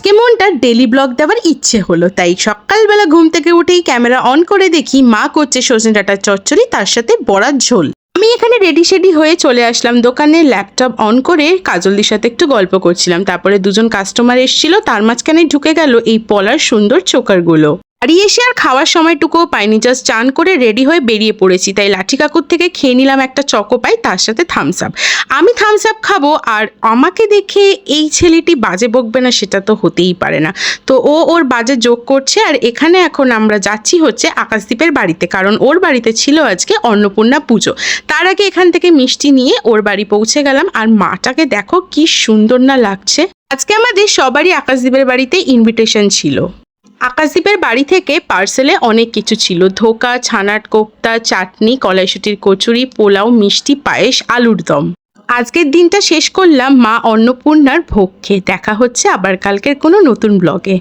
আজকে মনটা daily blog দেওয়ার ইচ্ছে হলো, তাই সকালবেলা ঘুম থেকে উঠেই ক্যামেরা অন করে দেখি মা করছে সজনে ডাঁটার চচ্চড়ি, তার সাথে বড়ার ঝোল। আমি এখানে রেডি শেডি হয়ে চলে আসলাম দোকানে, ল্যাপটপ অন করে কাজলদির সাথে একটু গল্প করছিলাম। তারপরে দুজন কাস্টমার এসেছিল, তার মাঝখানে ঢুকে গেল এই পলার সুন্দর চোকারগুলো। বাড়ি এসে আর খাওয়ার সময়টুকুও পাইনি, জাস্ট চান করে রেডি হয়ে বেরিয়ে পড়েছি। তাই লাঠি কাকুর থেকে খেয়ে নিলাম একটা চকো পাই, তার সাথে থামস আপ। আমি থামস আপ খাবো আর আমাকে দেখে এই ছেলেটি বাজে বকবে না সেটা তো হতেই পারে না। তো ও ওর বাজে যোগ করছে। আর এখানে এখন আমরা যাচ্ছি হচ্ছে আকাশদীপের বাড়িতে, কারণ ওর বাড়িতে ছিল আজকে অন্নপূর্ণা পুজো। তার আগে এখান থেকে মিষ্টি নিয়ে ওর বাড়ি পৌঁছে গেলাম। আর মাটাকে দেখো কি সুন্দর না লাগছে। আজকে আমাদের সবারই আকাশদীপের বাড়িতে ইনভিটেশন ছিল। আকাশদীপের বাড়ি থেকে পার্সেলে অনেক কিছু ছিল, ধোকা, ছানার কোপ্তা, চাটনি, কলাইশুটির কচুরি, পোলাও, মিষ্টি, পায়েস, আলুর দম। আজকের দিনটা শেষ করলাম মা অন্নপূর্ণার ভোগ খেয়ে। দেখা হচ্ছে আবার কালকের কোনো নতুন ব্লগে।